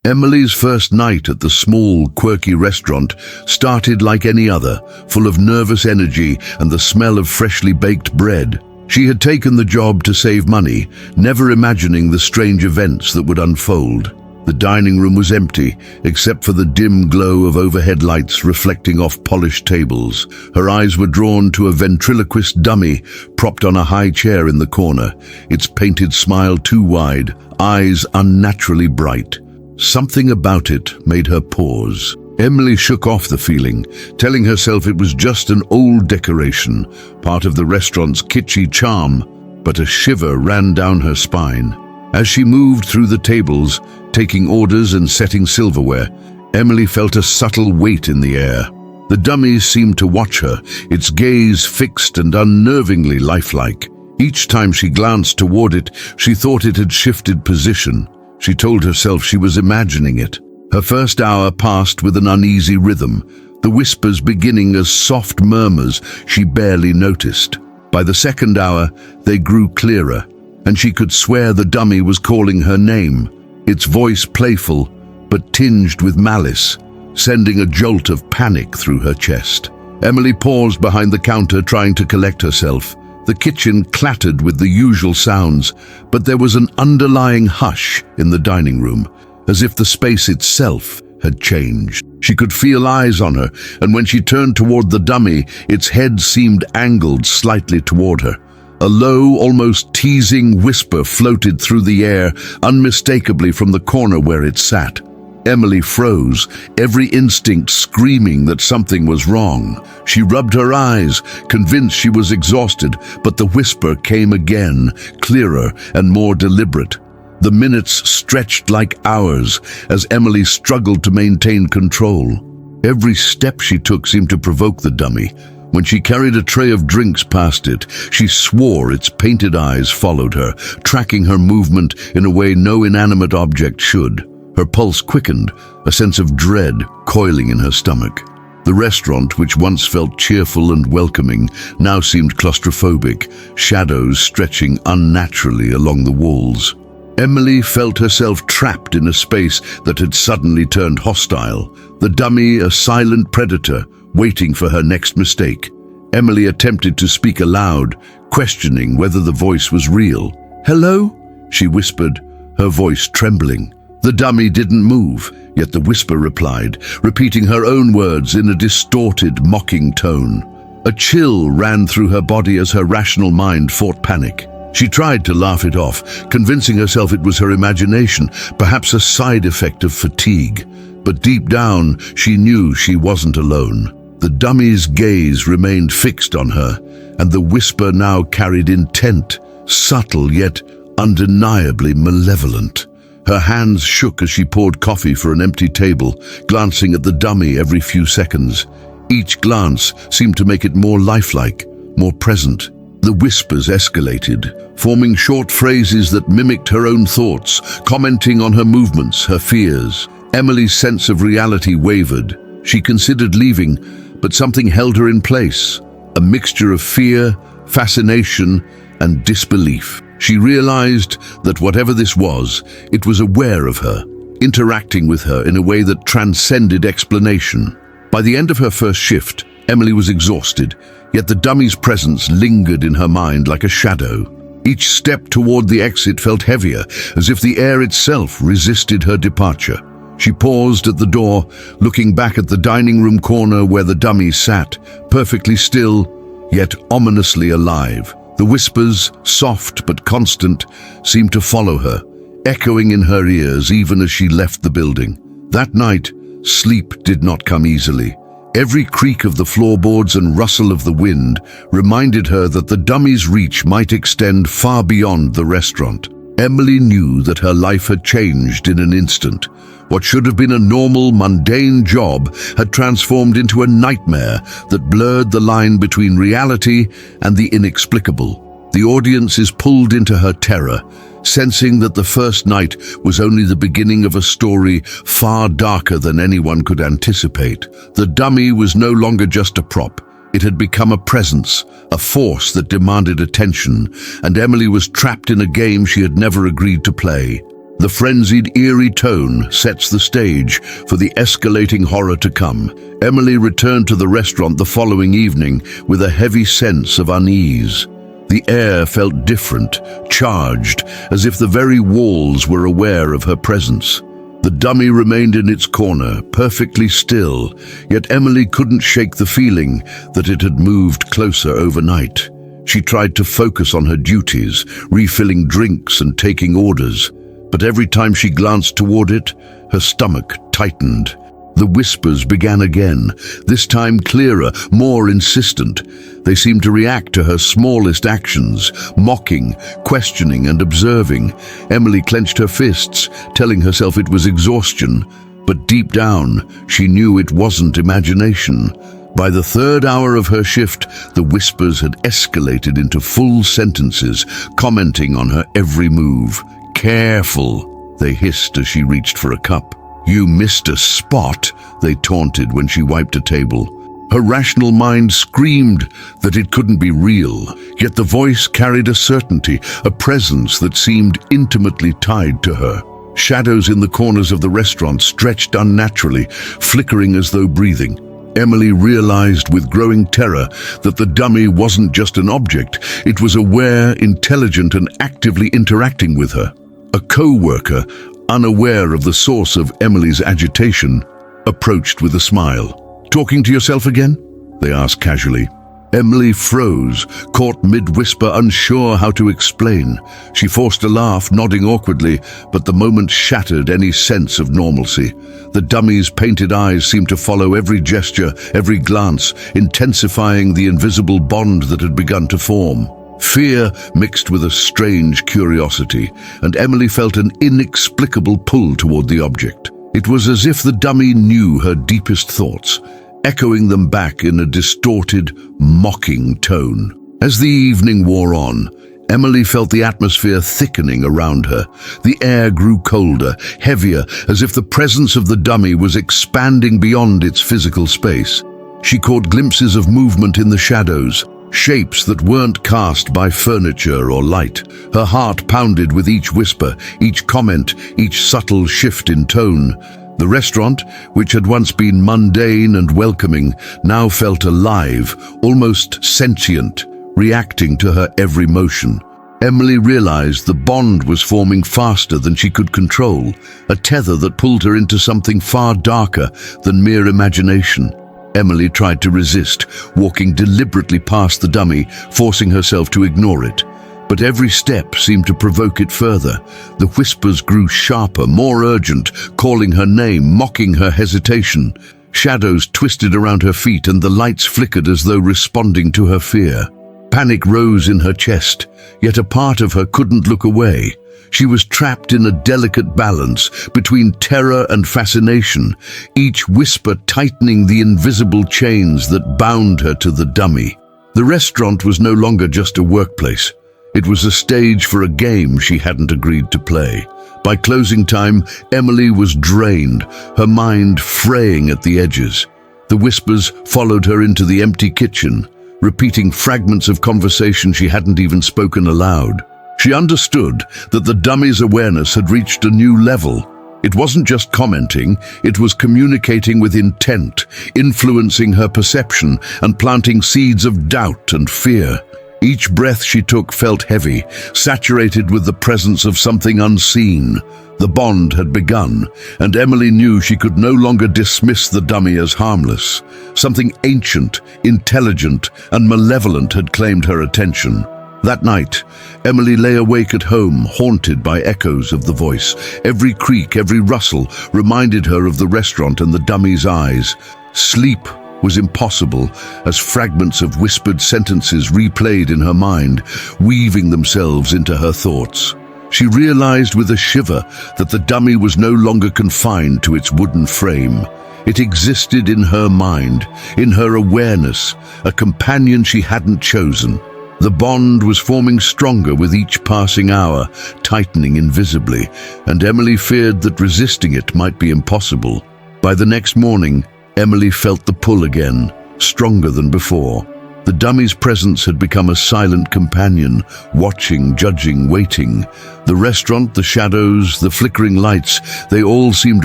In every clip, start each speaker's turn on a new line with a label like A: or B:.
A: Emily's first night at the small, quirky restaurant started like any other, full of nervous energy and the smell of freshly baked bread. She had taken the job to save money, never imagining the strange events that would unfold. The dining room was empty, except for the dim glow of overhead lights reflecting off polished tables. Her eyes were drawn to a ventriloquist dummy propped on a high chair in the corner, its painted smile too wide, eyes unnaturally bright. Something about it made her pause. Emily shook off the feeling, telling herself it was just an old decoration, part of the restaurant's kitschy charm, but a shiver ran down her spine. As she moved through the tables, taking orders and setting silverware, Emily felt a subtle weight in the air. The dummy seemed to watch her, its gaze fixed and unnervingly lifelike. Each time she glanced toward it, she thought it had shifted position. She told herself she was imagining it. Her first hour passed with an uneasy rhythm, the whispers beginning as soft murmurs she barely noticed. By the second hour, they grew clearer, and she could swear the dummy was calling her name, its voice playful but tinged with malice, sending a jolt of panic through her chest. Emily paused behind the counter, trying to collect herself. The kitchen clattered with the usual sounds, but there was an underlying hush in the dining room, as if the space itself had changed. She could feel eyes on her, and when she turned toward the dummy, its head seemed angled slightly toward her. A low, almost teasing whisper floated through the air, unmistakably from the corner where it sat. Emily froze, every instinct screaming that something was wrong. She rubbed her eyes, convinced she was exhausted, but the whisper came again, clearer and more deliberate. The minutes stretched like hours as Emily struggled to maintain control. Every step she took seemed to provoke the dummy. When she carried a tray of drinks past it, she swore its painted eyes followed her, tracking her movement in a way no inanimate object should. Her pulse quickened, a sense of dread coiling in her stomach. The restaurant, which once felt cheerful and welcoming, now seemed claustrophobic, shadows stretching unnaturally along the walls. Emily felt herself trapped in a space that had suddenly turned hostile, the dummy a silent predator waiting for her next mistake. Emily attempted to speak aloud, questioning whether the voice was real. "Hello?" she whispered, her voice trembling. The dummy didn't move, yet the whisper replied, repeating her own words in a distorted, mocking tone. A chill ran through her body as her rational mind fought panic. She tried to laugh it off, convincing herself it was her imagination, perhaps a side effect of fatigue. But deep down, she knew she wasn't alone. The dummy's gaze remained fixed on her, and the whisper now carried intent, subtle yet undeniably malevolent. Her hands shook as she poured coffee for an empty table, glancing at the dummy every few seconds. Each glance seemed to make it more lifelike, more present. The whispers escalated, forming short phrases that mimicked her own thoughts, commenting on her movements, her fears. Emily's sense of reality wavered. She considered leaving, but something held her in place, a mixture of fear, fascination, and disbelief. She realized that whatever this was, it was aware of her, interacting with her in a way that transcended explanation. By the end of her first shift, Emily was exhausted, yet the dummy's presence lingered in her mind like a shadow. Each step toward the exit felt heavier, as if the air itself resisted her departure. She paused at the door, looking back at the dining room corner where the dummy sat, perfectly still, yet ominously alive. The whispers, soft but constant, seemed to follow her, echoing in her ears even as she left the building. That night, sleep did not come easily. Every creak of the floorboards and rustle of the wind reminded her that the dummy's reach might extend far beyond the restaurant. Emily knew that her life had changed in an instant. What should have been a normal, mundane job had transformed into a nightmare that blurred the line between reality and the inexplicable. The audience is pulled into her terror, sensing that the first night was only the beginning of a story far darker than anyone could anticipate. The dummy was no longer just a prop. It had become a presence, a force that demanded attention, and Emily was trapped in a game she had never agreed to play. The frenzied, eerie tone sets the stage for the escalating horror to come. Emily returned to the restaurant the following evening with a heavy sense of unease. The air felt different, charged, as if the very walls were aware of her presence. The dummy remained in its corner, perfectly still, yet Emily couldn't shake the feeling that it had moved closer overnight. She tried to focus on her duties, refilling drinks and taking orders. But every time she glanced toward it, her stomach tightened. The whispers began again, this time clearer, more insistent. They seemed to react to her smallest actions, mocking, questioning, and observing. Emily clenched her fists, telling herself it was exhaustion. But deep down, she knew it wasn't imagination. By the third hour of her shift, the whispers had escalated into full sentences, commenting on her every move. "Careful," they hissed as she reached for a cup. "You missed a spot," they taunted when she wiped a table. Her rational mind screamed that it couldn't be real, yet the voice carried a certainty, a presence that seemed intimately tied to her. Shadows in the corners of the restaurant stretched unnaturally, flickering as though breathing. Emily realized with growing terror that the dummy wasn't just an object, it was aware, intelligent, and actively interacting with her. A co-worker, unaware of the source of Emily's agitation, approached with a smile. "Talking to yourself again?" they asked casually. Emily froze, caught mid-whisper, unsure how to explain. She forced a laugh, nodding awkwardly, but the moment shattered any sense of normalcy. The dummy's painted eyes seemed to follow every gesture, every glance, intensifying the invisible bond that had begun to form. Fear mixed with a strange curiosity, and Emily felt an inexplicable pull toward the object. It was as if the dummy knew her deepest thoughts, echoing them back in a distorted, mocking tone. As the evening wore on, Emily felt the atmosphere thickening around her. The air grew colder, heavier, as if the presence of the dummy was expanding beyond its physical space. She caught glimpses of movement in the shadows, shapes that weren't cast by furniture or light. Her heart pounded with each whisper, each comment, each subtle shift in tone. The restaurant, which had once been mundane and welcoming, now felt alive, almost sentient, reacting to her every motion. Emily realized the bond was forming faster than she could control, a tether that pulled her into something far darker than mere imagination. Emily tried to resist, walking deliberately past the dummy, forcing herself to ignore it. But every step seemed to provoke it further. The whispers grew sharper, more urgent, calling her name, mocking her hesitation. Shadows twisted around her feet and the lights flickered as though responding to her fear. Panic rose in her chest, yet a part of her couldn't look away. She was trapped in a delicate balance between terror and fascination, each whisper tightening the invisible chains that bound her to the dummy. The restaurant was no longer just a workplace. It was a stage for a game she hadn't agreed to play. By closing time, Emily was drained, her mind fraying at the edges. The whispers followed her into the empty kitchen, repeating fragments of conversation she hadn't even spoken aloud. She understood that the dummy's awareness had reached a new level. It wasn't just commenting, it was communicating with intent, influencing her perception and planting seeds of doubt and fear. Each breath she took felt heavy, saturated with the presence of something unseen. The bond had begun, and Emily knew she could no longer dismiss the dummy as harmless. Something ancient, intelligent, and malevolent had claimed her attention. That night, Emily lay awake at home, haunted by echoes of the voice. Every creak, every rustle reminded her of the restaurant and the dummy's eyes. Sleep was impossible as fragments of whispered sentences replayed in her mind, weaving themselves into her thoughts. She realized with a shiver that the dummy was no longer confined to its wooden frame. It existed in her mind, in her awareness, a companion she hadn't chosen. The bond was forming stronger with each passing hour, tightening invisibly, and Emily feared that resisting it might be impossible. By the next morning, Emily felt the pull again, stronger than before. The dummy's presence had become a silent companion, watching, judging, waiting. The restaurant, the shadows, the flickering lights, they all seemed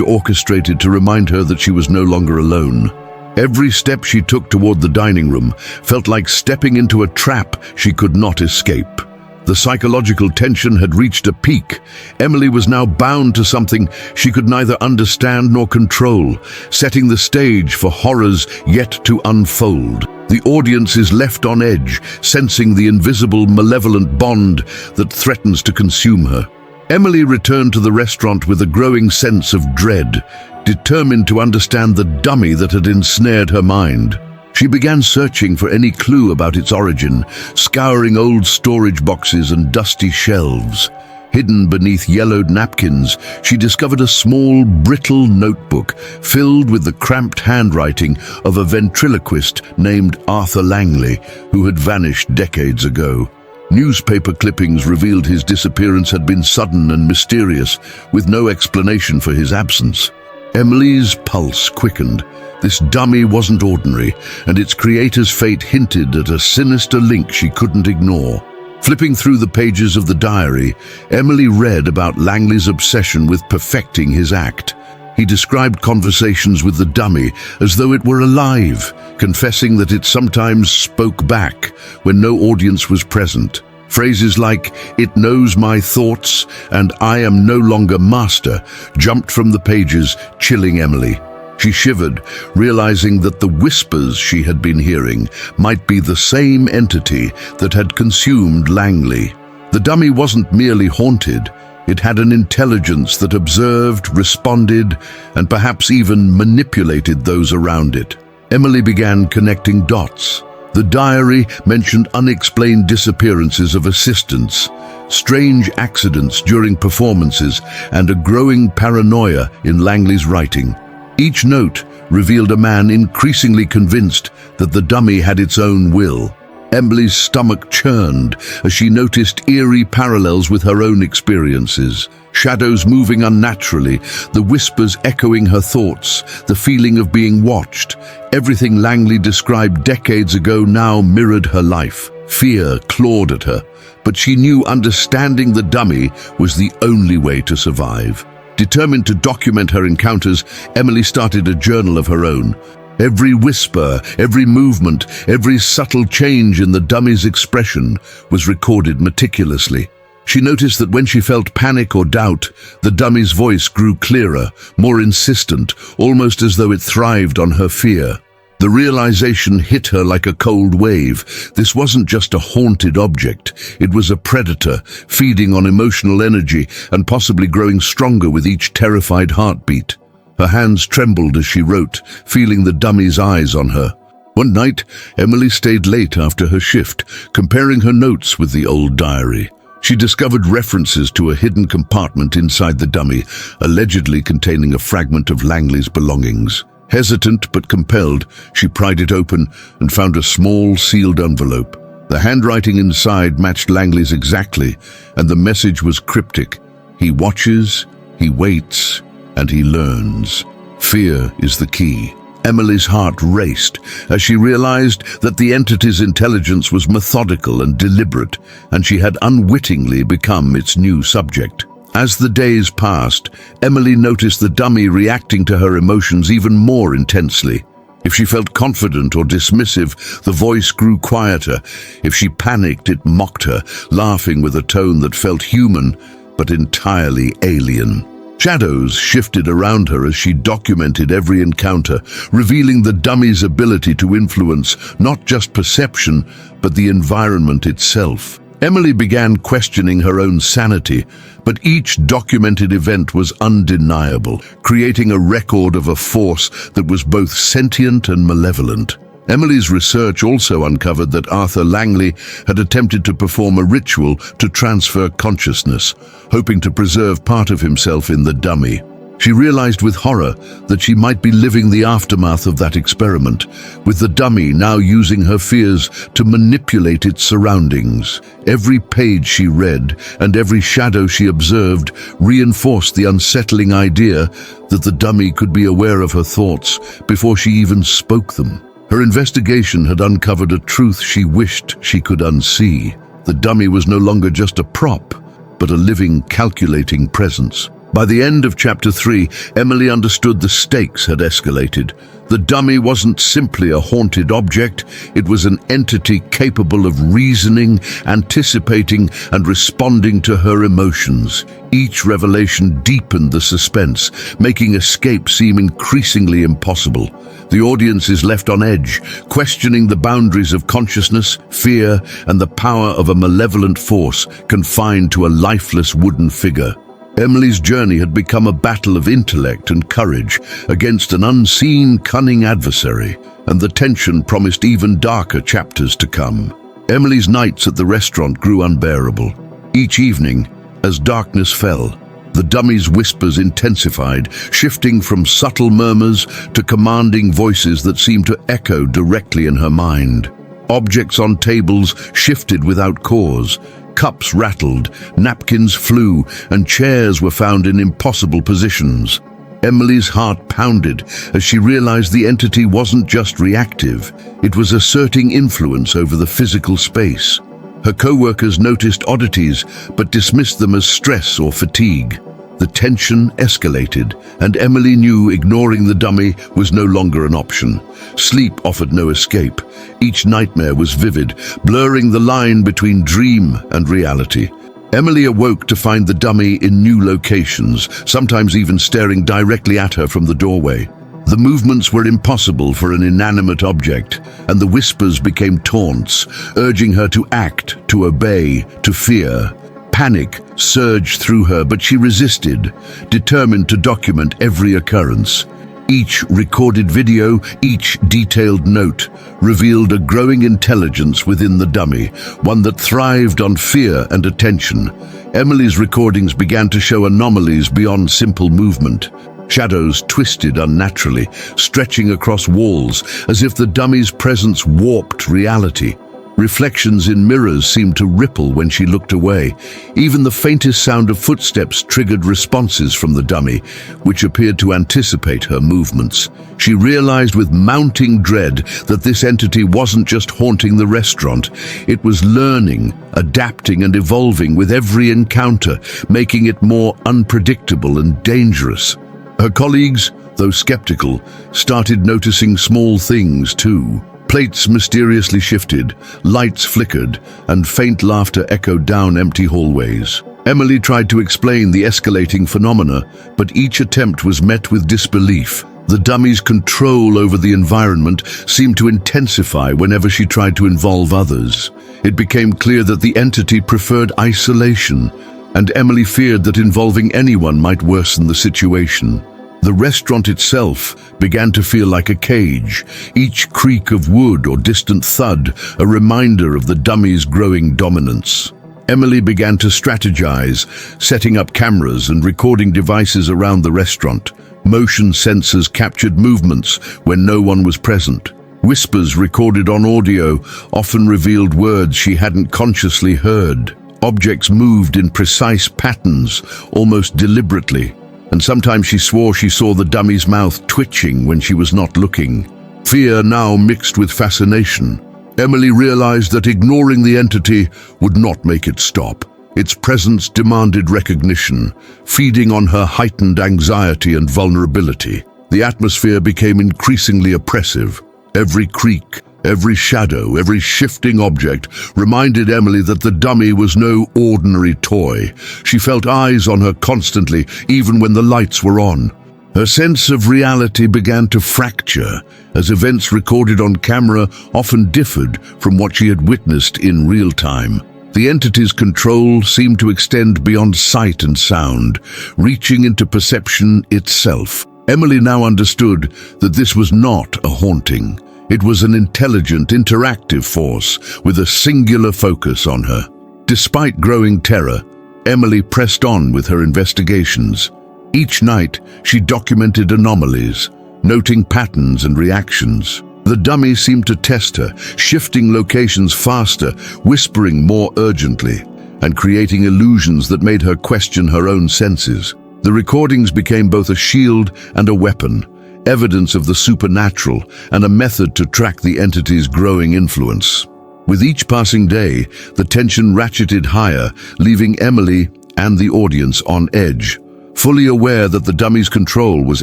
A: orchestrated to remind her that she was no longer alone. Every step she took toward the dining room felt like stepping into a trap she could not escape. The psychological tension had reached a peak. Emily was now bound to something she could neither understand nor control, setting the stage for horrors yet to unfold. The audience is left on edge, sensing the invisible, malevolent bond that threatens to consume her. Emily returned to the restaurant with a growing sense of dread, determined to understand the dummy that had ensnared her mind. She began searching for any clue about its origin, scouring old storage boxes and dusty shelves. Hidden beneath yellowed napkins, she discovered a small, brittle notebook filled with the cramped handwriting of a ventriloquist named Arthur Langley, who had vanished decades ago. Newspaper clippings revealed his disappearance had been sudden and mysterious, with no explanation for his absence. Emily's pulse quickened. This dummy wasn't ordinary, and its creator's fate hinted at a sinister link she couldn't ignore. Flipping through the pages of the diary, Emily read about Langley's obsession with perfecting his act. He described conversations with the dummy as though it were alive, confessing that it sometimes spoke back when no audience was present. Phrases like, "It knows my thoughts," and "I am no longer master," jumped from the pages, chilling Emily. She shivered, realizing that the whispers she had been hearing might be the same entity that had consumed Langley. The dummy wasn't merely haunted. It had an intelligence that observed, responded, and perhaps even manipulated those around it. Emily began connecting dots. The diary mentioned unexplained disappearances of assistants, strange accidents during performances, and a growing paranoia in Langley's writing. Each note revealed a man increasingly convinced that the dummy had its own will. Emily's stomach churned as she noticed eerie parallels with her own experiences. Shadows moving unnaturally, the whispers echoing her thoughts, the feeling of being watched. Everything Langley described decades ago now mirrored her life. Fear clawed at her, but she knew understanding the dummy was the only way to survive. Determined to document her encounters, Emily started a journal of her own. Every whisper, every movement, every subtle change in the dummy's expression was recorded meticulously. She noticed that when she felt panic or doubt, the dummy's voice grew clearer, more insistent, almost as though it thrived on her fear. The realization hit her like a cold wave. This wasn't just a haunted object. It was a predator, feeding on emotional energy and possibly growing stronger with each terrified heartbeat. Her hands trembled as she wrote, feeling the dummy's eyes on her. One night, Emily stayed late after her shift, comparing her notes with the old diary. She discovered references to a hidden compartment inside the dummy, allegedly containing a fragment of Langley's belongings. Hesitant but compelled, she pried it open and found a small sealed envelope. The handwriting inside matched Langley's exactly, and the message was cryptic. He watches, he waits, and he learns. Fear is the key. Emily's heart raced as she realized that the entity's intelligence was methodical and deliberate, and she had unwittingly become its new subject. As the days passed, Emily noticed the dummy reacting to her emotions even more intensely. If she felt confident or dismissive, the voice grew quieter. If she panicked, it mocked her, laughing with a tone that felt human, but entirely alien. Shadows shifted around her as she documented every encounter, revealing the dummy's ability to influence not just perception, but the environment itself. Emily began questioning her own sanity, but each documented event was undeniable, creating a record of a force that was both sentient and malevolent. Emily's research also uncovered that Arthur Langley had attempted to perform a ritual to transfer consciousness, hoping to preserve part of himself in the dummy. She realized with horror that she might be living the aftermath of that experiment, with the dummy now using her fears to manipulate its surroundings. Every page she read and every shadow she observed reinforced the unsettling idea that the dummy could be aware of her thoughts before she even spoke them. Her investigation had uncovered a truth she wished she could unsee. The dummy was no longer just a prop, but a living, calculating presence. By the end of Chapter 3, Emily understood the stakes had escalated. The dummy wasn't simply a haunted object, it was an entity capable of reasoning, anticipating, and responding to her emotions. Each revelation deepened the suspense, making escape seem increasingly impossible. The audience is left on edge, questioning the boundaries of consciousness, fear, and the power of a malevolent force confined to a lifeless wooden figure. Emily's journey had become a battle of intellect and courage against an unseen, cunning adversary, and the tension promised even darker chapters to come. Emily's nights at the restaurant grew unbearable. Each evening, as darkness fell, the dummy's whispers intensified, shifting from subtle murmurs to commanding voices that seemed to echo directly in her mind. Objects on tables shifted without cause. Cups rattled, napkins flew, and chairs were found in impossible positions. Emily's heart pounded as she realized the entity wasn't just reactive, it was asserting influence over the physical space. Her co-workers noticed oddities, but dismissed them as stress or fatigue. The tension escalated, and Emily knew ignoring the dummy was no longer an option. Sleep offered no escape. Each nightmare was vivid, blurring the line between dream and reality. Emily awoke to find the dummy in new locations, sometimes even staring directly at her from the doorway. The movements were impossible for an inanimate object, and the whispers became taunts, urging her to act, to obey, to fear. Panic surged through her, but she resisted, determined to document every occurrence. Each recorded video, each detailed note, revealed a growing intelligence within the dummy, one that thrived on fear and attention. Emily's recordings began to show anomalies beyond simple movement. Shadows twisted unnaturally, stretching across walls, as if the dummy's presence warped reality. Reflections in mirrors seemed to ripple when she looked away. Even the faintest sound of footsteps triggered responses from the dummy, which appeared to anticipate her movements. She realized with mounting dread that this entity wasn't just haunting the restaurant. It was learning, adapting, and evolving with every encounter, making it more unpredictable and dangerous. Her colleagues, though skeptical, started noticing small things too. Plates mysteriously shifted, lights flickered, and faint laughter echoed down empty hallways. Emily tried to explain the escalating phenomena, but each attempt was met with disbelief. The dummy's control over the environment seemed to intensify whenever she tried to involve others. It became clear that the entity preferred isolation, and Emily feared that involving anyone might worsen the situation. The restaurant itself began to feel like a cage, each creak of wood or distant thud a reminder of the dummy's growing dominance. Emily began to strategize, setting up cameras and recording devices around the restaurant. Motion sensors captured movements when no one was present. Whispers recorded on audio often revealed words she hadn't consciously heard. Objects moved in precise patterns, almost deliberately, and sometimes she swore she saw the dummy's mouth twitching when she was not looking. Fear now mixed with fascination. Emily realized that ignoring the entity would not make it stop. Its presence demanded recognition, feeding on her heightened anxiety and vulnerability. The atmosphere became increasingly oppressive. Every creak, every shadow, every shifting object reminded Emily that the dummy was no ordinary toy. She felt eyes on her constantly, even when the lights were on. Her sense of reality began to fracture, as events recorded on camera often differed from what she had witnessed in real time. The entity's control seemed to extend beyond sight and sound, reaching into perception itself. Emily now understood that this was not a haunting. It was an intelligent, interactive force with a singular focus on her. Despite growing terror, Emily pressed on with her investigations. Each night, she documented anomalies, noting patterns and reactions. The dummy seemed to test her, shifting locations faster, whispering more urgently, and creating illusions that made her question her own senses. The recordings became both a shield and a weapon, evidence of the supernatural and a method to track the entity's growing influence. With each passing day, the tension ratcheted higher, leaving Emily and the audience on edge, fully aware that the dummy's control was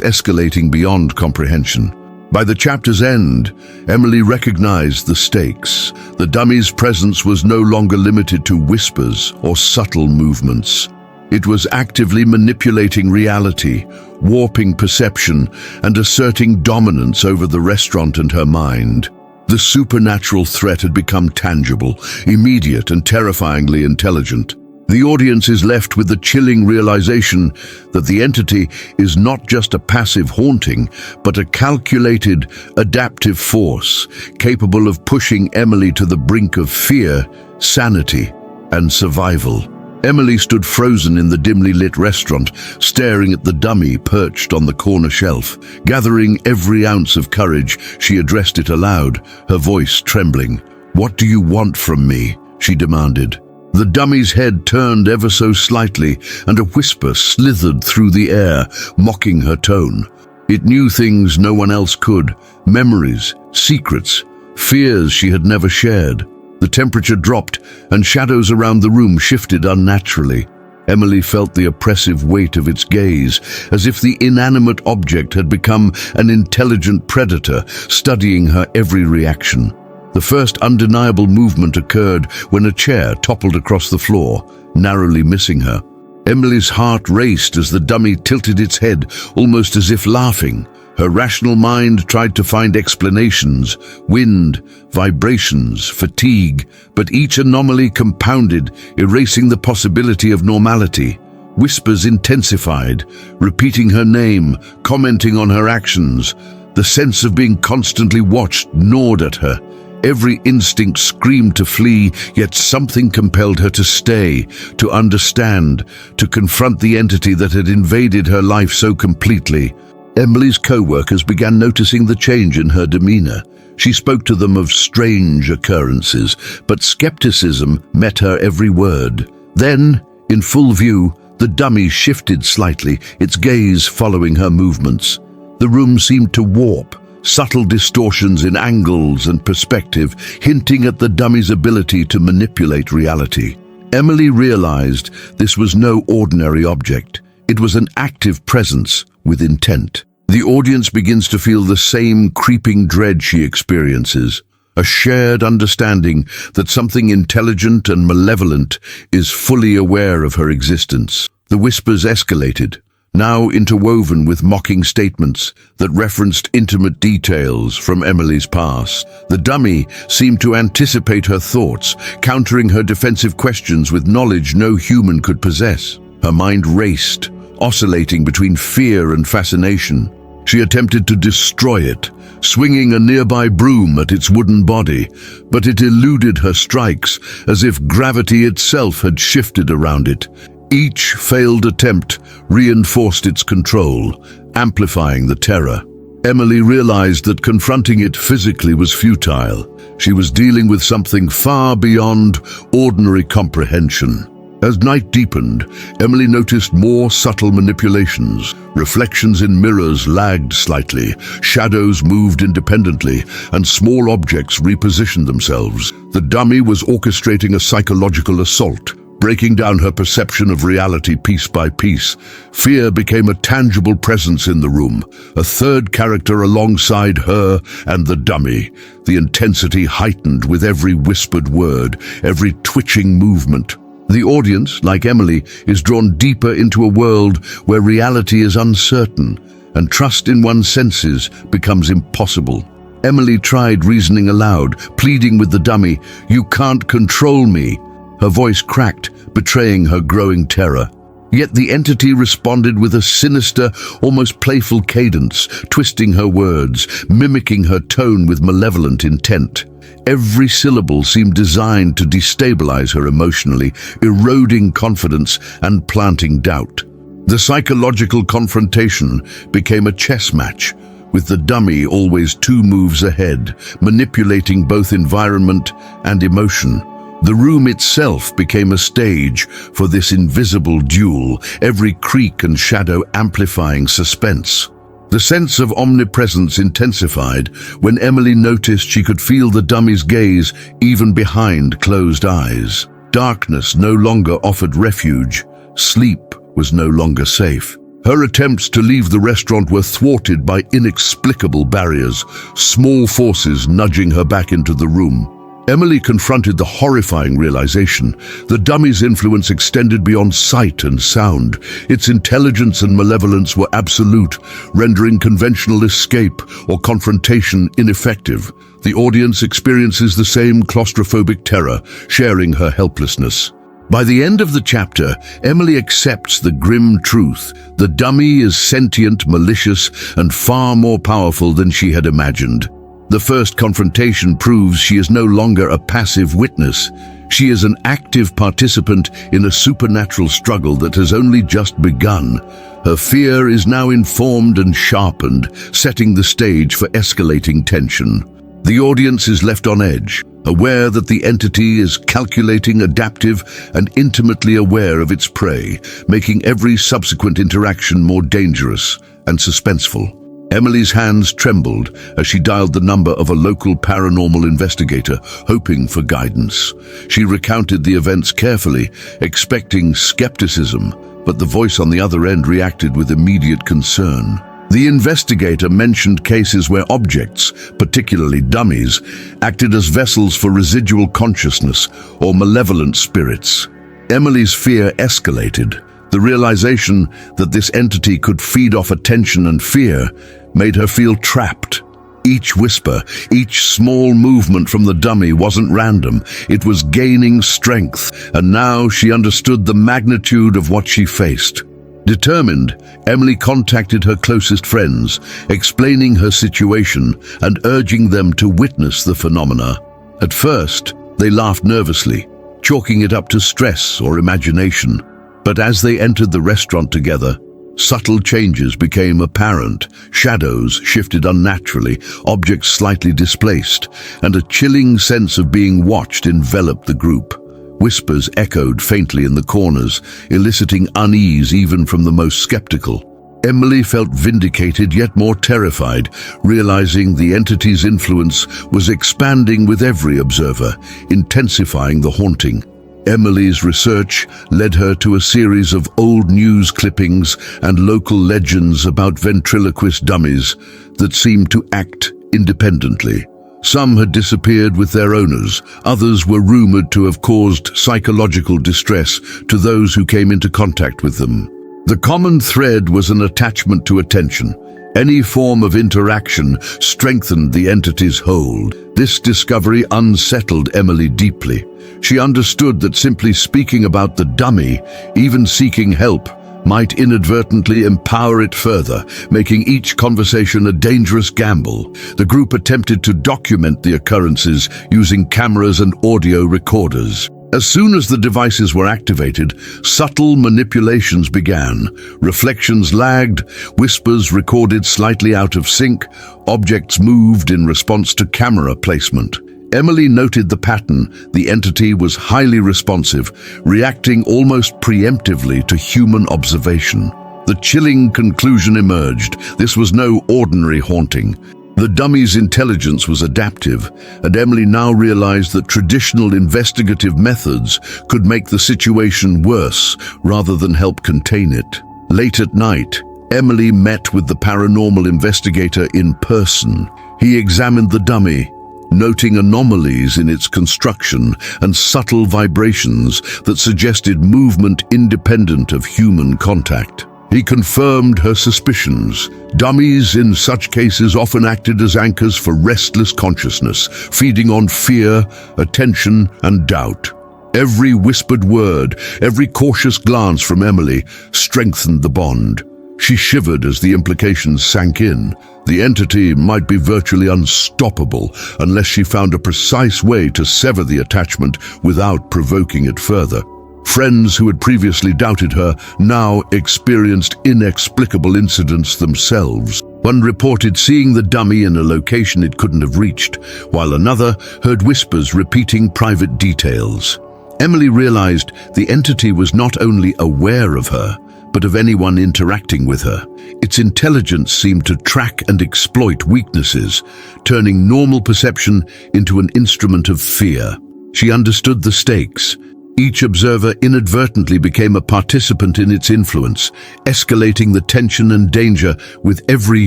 A: escalating beyond comprehension. By the chapter's end, Emily recognized the stakes. The dummy's presence was no longer limited to whispers or subtle movements. It was actively manipulating reality, warping perception, and asserting dominance over the restaurant and her mind. The supernatural threat had become tangible, immediate, and terrifyingly intelligent. The audience is left with the chilling realization that the entity is not just a passive haunting, but a calculated, adaptive force capable of pushing Emily to the brink of fear, sanity, and survival. Emily stood frozen in the dimly lit restaurant, staring at the dummy perched on the corner shelf. Gathering every ounce of courage, she addressed it aloud, her voice trembling. "What do you want from me?" she demanded. The dummy's head turned ever so slightly, and a whisper slithered through the air, mocking her tone. It knew things no one else could, memories, secrets, fears she had never shared. The temperature dropped, and shadows around the room shifted unnaturally. Emily felt the oppressive weight of its gaze, as if the inanimate object had become an intelligent predator, studying her every reaction. The first undeniable movement occurred when a chair toppled across the floor, narrowly missing her. Emily's heart raced as the dummy tilted its head, almost as if laughing. Her rational mind tried to find explanations: wind, vibrations, fatigue, but each anomaly compounded, erasing the possibility of normality. Whispers intensified, repeating her name, commenting on her actions. The sense of being constantly watched gnawed at her. Every instinct screamed to flee, yet something compelled her to stay, to understand, to confront the entity that had invaded her life so completely. Emily's co-workers began noticing the change in her demeanor. She spoke to them of strange occurrences, but skepticism met her every word. Then, in full view, the dummy shifted slightly, its gaze following her movements. The room seemed to warp, subtle distortions in angles and perspective, hinting at the dummy's ability to manipulate reality. Emily realized this was no ordinary object. It was an active presence with intent. The audience begins to feel the same creeping dread she experiences, a shared understanding that something intelligent and malevolent is fully aware of her existence. The whispers escalated, now interwoven with mocking statements that referenced intimate details from Emily's past. The dummy seemed to anticipate her thoughts, countering her defensive questions with knowledge no human could possess. Her mind raced, oscillating between fear and fascination. She attempted to destroy it, swinging a nearby broom at its wooden body, but it eluded her strikes as if gravity itself had shifted around it. Each failed attempt reinforced its control, amplifying the terror. Emily realized that confronting it physically was futile. She was dealing with something far beyond ordinary comprehension. As night deepened, Emily noticed more subtle manipulations. Reflections in mirrors lagged slightly, shadows moved independently, and small objects repositioned themselves. The dummy was orchestrating a psychological assault, breaking down her perception of reality piece by piece. Fear became a tangible presence in the room, a third character alongside her and the dummy. The intensity heightened with every whispered word, every twitching movement. The audience, like Emily, is drawn deeper into a world where reality is uncertain and trust in one's senses becomes impossible. Emily tried reasoning aloud, pleading with the dummy, "You can't control me." Her voice cracked, betraying her growing terror. Yet the entity responded with a sinister, almost playful cadence, twisting her words, mimicking her tone with malevolent intent. Every syllable seemed designed to destabilize her emotionally, eroding confidence and planting doubt. The psychological confrontation became a chess match, with the dummy always 2 moves ahead, manipulating both environment and emotion. The room itself became a stage for this invisible duel, every creak and shadow amplifying suspense. The sense of omnipresence intensified when Emily noticed she could feel the dummy's gaze even behind closed eyes. Darkness no longer offered refuge. Sleep was no longer safe. Her attempts to leave the restaurant were thwarted by inexplicable barriers, small forces nudging her back into the room. Emily confronted the horrifying realization the dummy's influence extended beyond sight and sound. Its intelligence and malevolence were absolute, rendering conventional escape or confrontation ineffective. The audience experiences the same claustrophobic terror, sharing her helplessness. By the end of the chapter, Emily accepts the grim truth. The dummy is sentient, malicious, and far more powerful than she had imagined. The first confrontation proves she is no longer a passive witness. She is an active participant in a supernatural struggle that has only just begun. Her fear is now informed and sharpened, setting the stage for escalating tension. The audience is left on edge, aware that the entity is calculating, adaptive, and intimately aware of its prey, making every subsequent interaction more dangerous and suspenseful. Emily's hands trembled as she dialed the number of a local paranormal investigator, hoping for guidance. She recounted the events carefully, expecting skepticism, but the voice on the other end reacted with immediate concern. The investigator mentioned cases where objects, particularly dummies, acted as vessels for residual consciousness or malevolent spirits. Emily's fear escalated. The realization that this entity could feed off attention and fear made her feel trapped. Each whisper, each small movement from the dummy wasn't random. It was gaining strength, and now she understood the magnitude of what she faced. Determined, Emily contacted her closest friends, explaining her situation and urging them to witness the phenomena. At first, they laughed nervously, chalking it up to stress or imagination. But as they entered the restaurant together, subtle changes became apparent. Shadows shifted unnaturally, objects slightly displaced, and a chilling sense of being watched enveloped the group. Whispers echoed faintly in the corners, eliciting unease even from the most skeptical. Emily felt vindicated yet more terrified, realizing the entity's influence was expanding with every observer, intensifying the haunting. Emily's research led her to a series of old news clippings and local legends about ventriloquist dummies that seemed to act independently. Some had disappeared with their owners, others were rumored to have caused psychological distress to those who came into contact with them. The common thread was an attachment to attention. Any form of interaction strengthened the entity's hold. This discovery unsettled Emily deeply. She understood that simply speaking about the dummy, even seeking help, might inadvertently empower it further, making each conversation a dangerous gamble. The group attempted to document the occurrences using cameras and audio recorders. As soon as the devices were activated, subtle manipulations began. Reflections lagged, whispers recorded slightly out of sync, objects moved in response to camera placement. Emily noted the pattern. The entity was highly responsive, reacting almost preemptively to human observation. The chilling conclusion emerged. This was no ordinary haunting. The dummy's intelligence was adaptive, and Emily now realized that traditional investigative methods could make the situation worse rather than help contain it. Late at night, Emily met with the paranormal investigator in person. He examined the dummy, noting anomalies in its construction and subtle vibrations that suggested movement independent of human contact. He confirmed her suspicions. Dummies in such cases often acted as anchors for restless consciousness, feeding on fear, attention, and doubt. Every whispered word, every cautious glance from Emily strengthened the bond. She shivered as the implications sank in. The entity might be virtually unstoppable unless she found a precise way to sever the attachment without provoking it further. Friends who had previously doubted her now experienced inexplicable incidents themselves. One reported seeing the dummy in a location it couldn't have reached, while another heard whispers repeating private details. Emily realized the entity was not only aware of her, but of anyone interacting with her. Its intelligence seemed to track and exploit weaknesses, turning normal perception into an instrument of fear. She understood the stakes. Each observer inadvertently became a participant in its influence, escalating the tension and danger with every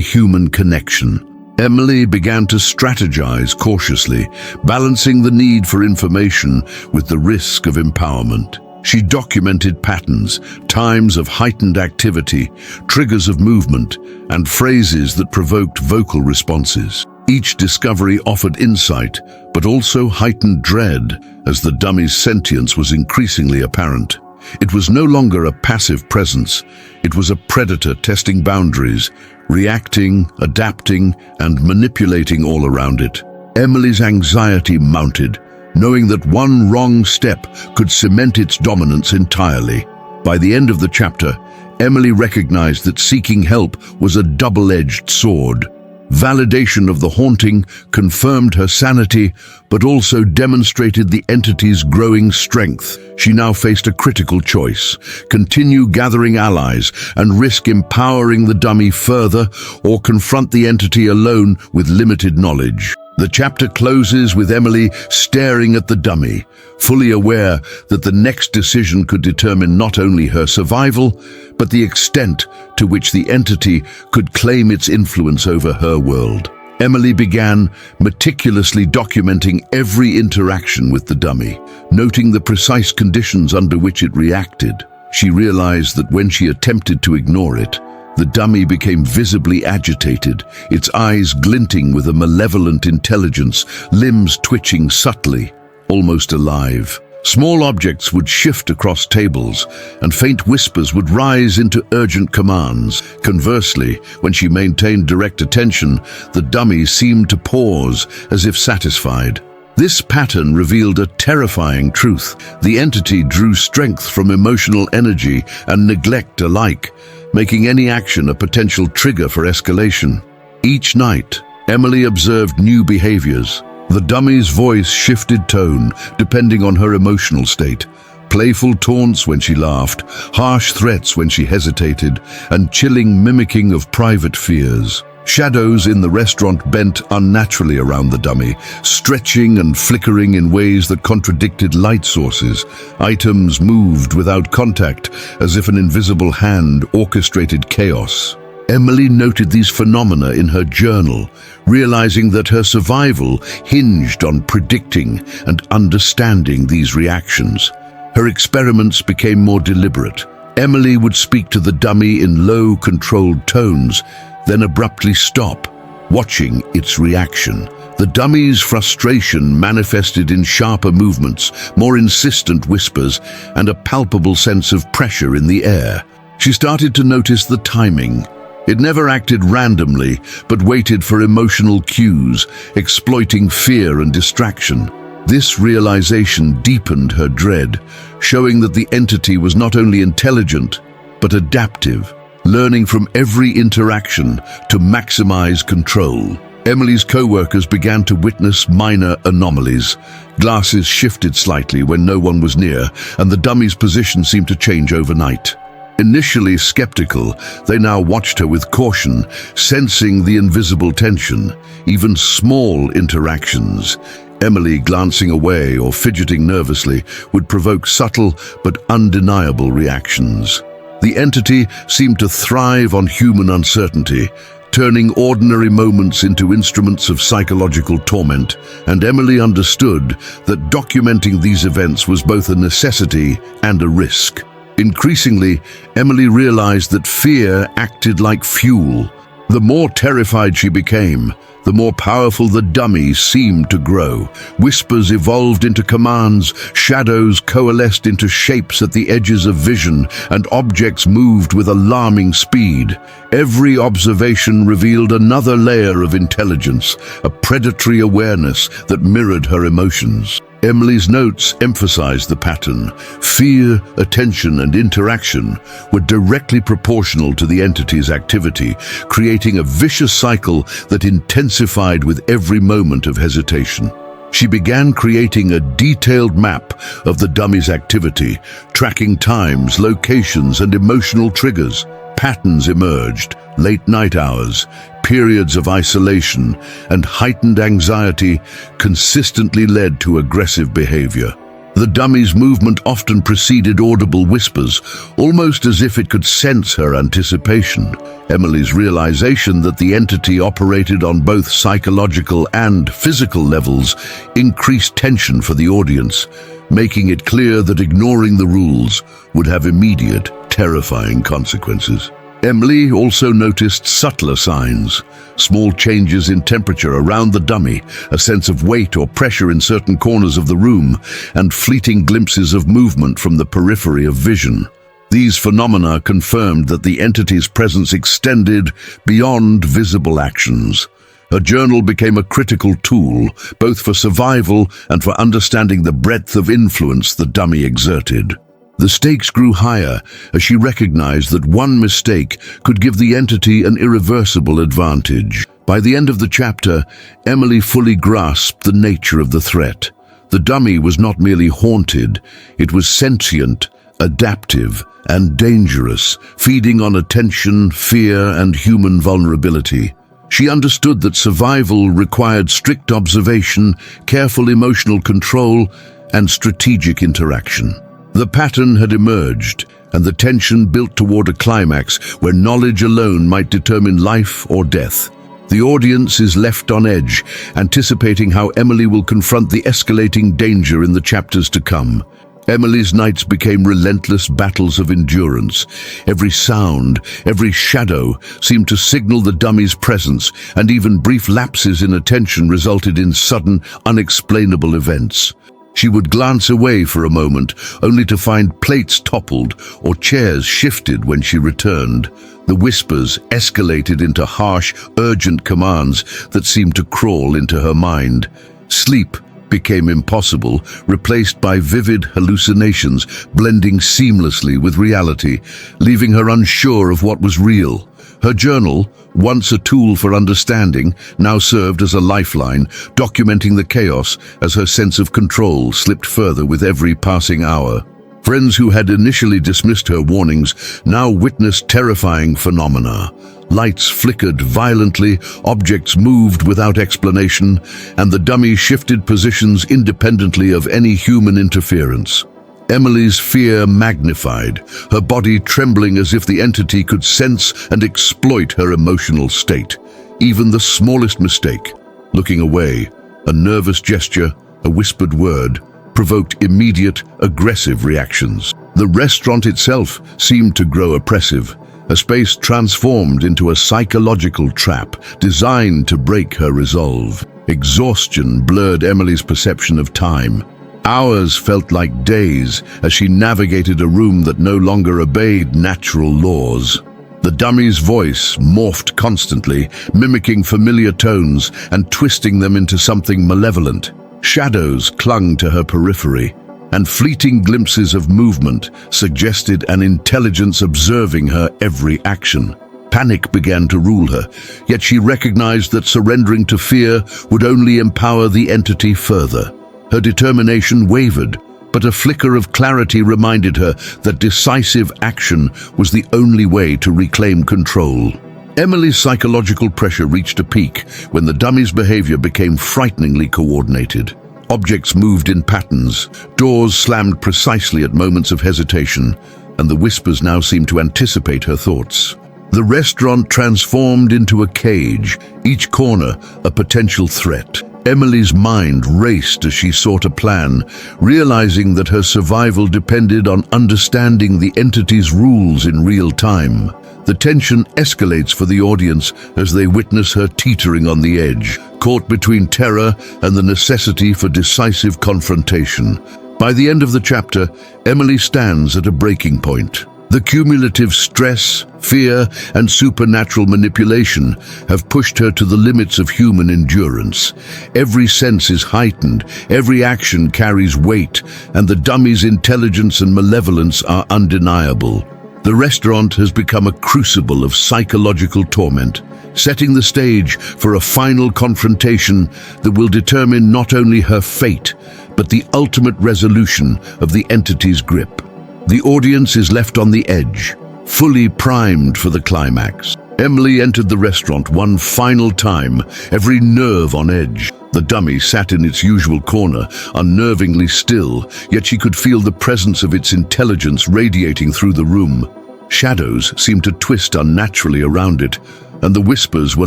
A: human connection. Emily began to strategize cautiously, balancing the need for information with the risk of empowerment. She documented patterns, times of heightened activity, triggers of movement, and phrases that provoked vocal responses. Each discovery offered insight, but also heightened dread, as the dummy's sentience was increasingly apparent. It was no longer a passive presence. It was a predator testing boundaries, reacting, adapting, and manipulating all around it. Emily's anxiety mounted, knowing that one wrong step could cement its dominance entirely. By the end of the chapter, Emily recognized that seeking help was a double-edged sword. Validation of the haunting confirmed her sanity, but also demonstrated the entity's growing strength. She now faced a critical choice: continue gathering allies and risk empowering the dummy further, or confront the entity alone with limited knowledge. The chapter closes with Emily staring at the dummy, fully aware that the next decision could determine not only her survival, but the extent to which the entity could claim its influence over her world. Emily began meticulously documenting every interaction with the dummy, noting the precise conditions under which it reacted. She realized that when she attempted to ignore it, the dummy became visibly agitated, its eyes glinting with a malevolent intelligence, limbs twitching subtly, almost alive. Small objects would shift across tables, and faint whispers would rise into urgent commands. Conversely, when she maintained direct attention, the dummy seemed to pause, as if satisfied. This pattern revealed a terrifying truth. The entity drew strength from emotional energy and neglect alike, making any action a potential trigger for escalation. Each night, Emily observed new behaviors. The dummy's voice shifted tone, depending on her emotional state. Playful taunts when she laughed, harsh threats when she hesitated, and chilling mimicking of private fears. Shadows in the restaurant bent unnaturally around the dummy, stretching and flickering in ways that contradicted light sources. Items moved without contact, as if an invisible hand orchestrated chaos. Emily noted these phenomena in her journal, realizing that her survival hinged on predicting and understanding these reactions. Her experiments became more deliberate. Emily would speak to the dummy in low, controlled tones, then abruptly stop, watching its reaction. The dummy's frustration manifested in sharper movements, more insistent whispers, and a palpable sense of pressure in the air. She started to notice the timing. It never acted randomly, but waited for emotional cues, exploiting fear and distraction. This realization deepened her dread, showing that the entity was not only intelligent, but adaptive, learning from every interaction to maximize control. Emily's co-workers began to witness minor anomalies. Glasses shifted slightly when no one was near, and the dummy's position seemed to change overnight. Initially skeptical, they now watched her with caution, sensing the invisible tension. Even small interactions, Emily glancing away or fidgeting nervously, would provoke subtle but undeniable reactions. The entity seemed to thrive on human uncertainty, turning ordinary moments into instruments of psychological torment, and Emily understood that documenting these events was both a necessity and a risk. Increasingly, Emily realized that fear acted like fuel. The more terrified she became, the more powerful the dummy seemed to grow. Whispers evolved into commands, shadows coalesced into shapes at the edges of vision, and objects moved with alarming speed. Every observation revealed another layer of intelligence, a predatory awareness that mirrored her emotions. Emily's notes emphasized the pattern. Fear, attention, and interaction were directly proportional to the entity's activity, creating a vicious cycle that intensified with every moment of hesitation. She began creating a detailed map of the dummy's activity, tracking times, locations, and emotional triggers. Patterns emerged: late night hours, periods of isolation, and heightened anxiety consistently led to aggressive behavior. The dummy's movement often preceded audible whispers, almost as if it could sense her anticipation. Emily's realization that the entity operated on both psychological and physical levels increased tension for the audience, making it clear that ignoring the rules would have immediate, terrifying consequences. Emily also noticed subtler signs: small changes in temperature around the dummy, a sense of weight or pressure in certain corners of the room, and fleeting glimpses of movement from the periphery of vision. These phenomena confirmed that the entity's presence extended beyond visible actions. Her journal became a critical tool, both for survival and for understanding the breadth of influence the dummy exerted. The stakes grew higher as she recognized that one mistake could give the entity an irreversible advantage. By the end of the chapter, Emily fully grasped the nature of the threat. The dummy was not merely haunted, it was sentient, adaptive, and dangerous, feeding on attention, fear, and human vulnerability. She understood that survival required strict observation, careful emotional control, and strategic interaction. The pattern had emerged, and the tension built toward a climax where knowledge alone might determine life or death. The audience is left on edge, anticipating how Emily will confront the escalating danger in the chapters to come. Emily's nights became relentless battles of endurance. Every sound, every shadow seemed to signal the dummy's presence, and even brief lapses in attention resulted in sudden, unexplainable events. She would glance away for a moment, only to find plates toppled or chairs shifted when she returned. The whispers escalated into harsh, urgent commands that seemed to crawl into her mind. Sleep became impossible, replaced by vivid hallucinations, blending seamlessly with reality, leaving her unsure of what was real. Her journal, once a tool for understanding, now served as a lifeline, documenting the chaos as her sense of control slipped further with every passing hour. Friends who had initially dismissed her warnings now witnessed terrifying phenomena. Lights flickered violently, objects moved without explanation, and the dummy shifted positions independently of any human interference. Emily's fear magnified, her body trembling as if the entity could sense and exploit her emotional state. Even the smallest mistake, looking away, a nervous gesture, a whispered word, provoked immediate, aggressive reactions. The restaurant itself seemed to grow oppressive, a space transformed into a psychological trap designed to break her resolve. Exhaustion blurred Emily's perception of time. Hours felt like days as she navigated a room that no longer obeyed natural laws. The dummy's voice morphed constantly, mimicking familiar tones and twisting them into something malevolent. Shadows clung to her periphery, and fleeting glimpses of movement suggested an intelligence observing her every action. Panic began to rule her, yet she recognized that surrendering to fear would only empower the entity further. Her determination wavered, but a flicker of clarity reminded her that decisive action was the only way to reclaim control. Emily's psychological pressure reached a peak when the dummy's behavior became frighteningly coordinated. Objects moved in patterns, doors slammed precisely at moments of hesitation, and the whispers now seemed to anticipate her thoughts. The restaurant transformed into a cage, each corner a potential threat. Emily's mind raced as she sought a plan, realizing that her survival depended on understanding the entity's rules in real time. The tension escalates for the audience as they witness her teetering on the edge, caught between terror and the necessity for decisive confrontation. By the end of the chapter, Emily stands at a breaking point. The cumulative stress, fear, and supernatural manipulation have pushed her to the limits of human endurance. Every sense is heightened, every action carries weight, and the dummy's intelligence and malevolence are undeniable. The restaurant has become a crucible of psychological torment, setting the stage for a final confrontation that will determine not only her fate, but the ultimate resolution of the entity's grip. The audience is left on the edge, fully primed for the climax. Emily entered the restaurant one final time, every nerve on edge. The dummy sat in its usual corner, unnervingly still, yet she could feel the presence of its intelligence radiating through the room. Shadows seemed to twist unnaturally around it, and the whispers were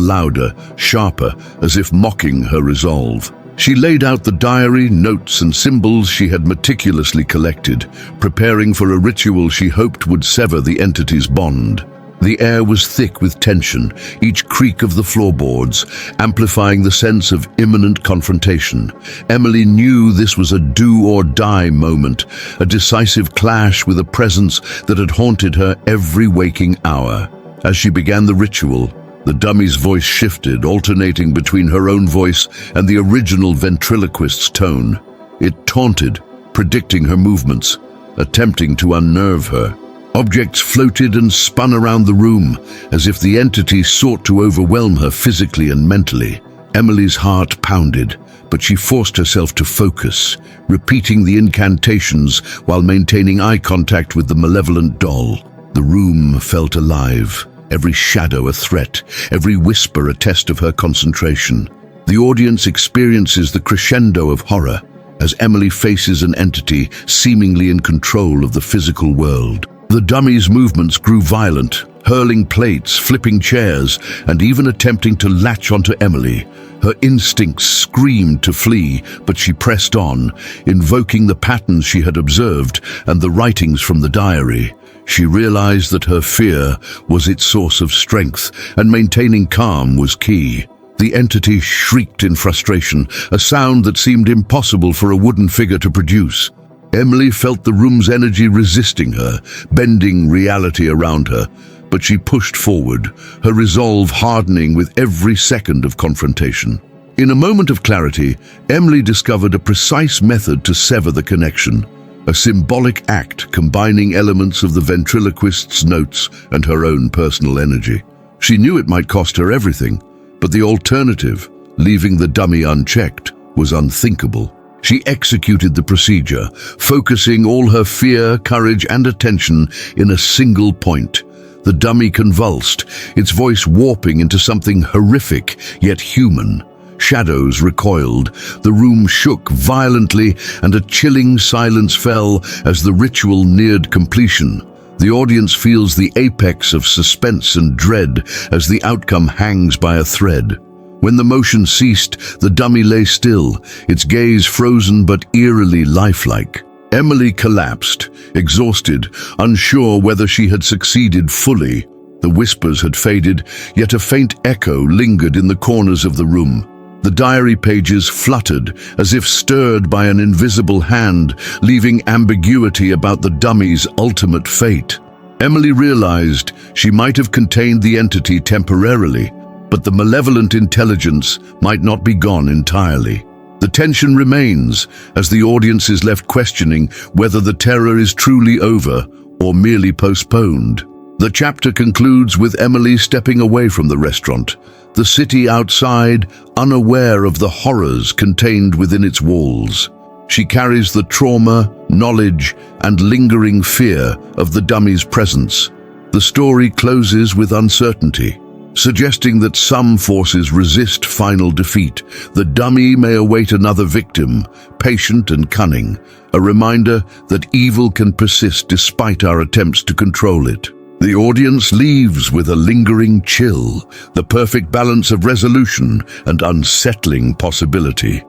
A: louder, sharper, as if mocking her resolve. She laid out the diary, notes, and symbols she had meticulously collected, preparing for a ritual she hoped would sever the entity's bond. The air was thick with tension, each creak of the floorboards amplifying the sense of imminent confrontation. Emily knew this was a do-or-die moment, a decisive clash with a presence that had haunted her every waking hour. As she began the ritual, the dummy's voice shifted, alternating between her own voice and the original ventriloquist's tone. It taunted, predicting her movements, attempting to unnerve her. Objects floated and spun around the room, as if the entity sought to overwhelm her physically and mentally. Emily's heart pounded, but she forced herself to focus, repeating the incantations while maintaining eye contact with the malevolent doll. The room felt alive, every shadow a threat, every whisper a test of her concentration. The audience experiences the crescendo of horror as Emily faces an entity seemingly in control of the physical world. The dummy's movements grew violent, hurling plates, flipping chairs, and even attempting to latch onto Emily. Her instincts screamed to flee, but she pressed on, invoking the patterns she had observed and the writings from the diary. She realized that her fear was its source of strength, and maintaining calm was key. The entity shrieked in frustration, a sound that seemed impossible for a wooden figure to produce. Emily felt the room's energy resisting her, bending reality around her, but she pushed forward, her resolve hardening with every second of confrontation. In a moment of clarity, Emily discovered a precise method to sever the connection, a symbolic act combining elements of the ventriloquist's notes and her own personal energy. She knew it might cost her everything, but the alternative, leaving the dummy unchecked, was unthinkable. She executed the procedure, focusing all her fear, courage, and attention in a single point. The dummy convulsed, its voice warping into something horrific yet human. Shadows recoiled, the room shook violently, and a chilling silence fell as the ritual neared completion. The audience feels the apex of suspense and dread as the outcome hangs by a thread. When the motion ceased, the dummy lay still, its gaze frozen but eerily lifelike. Emily collapsed, exhausted, unsure whether she had succeeded fully. The whispers had faded, yet a faint echo lingered in the corners of the room. The diary pages fluttered, as if stirred by an invisible hand, leaving ambiguity about the dummy's ultimate fate. Emily realized she might have contained the entity temporarily, but the malevolent intelligence might not be gone entirely. The tension remains as the audience is left questioning whether the terror is truly over or merely postponed. The chapter concludes with Emily stepping away from the restaurant, the city outside unaware of the horrors contained within its walls. She carries the trauma, knowledge, and lingering fear of the dummy's presence. The story closes with uncertainty, suggesting that some forces resist final defeat. The dummy may await another victim, patient and cunning, a reminder that evil can persist despite our attempts to control it. The audience leaves with a lingering chill, the perfect balance of resolution and unsettling possibility.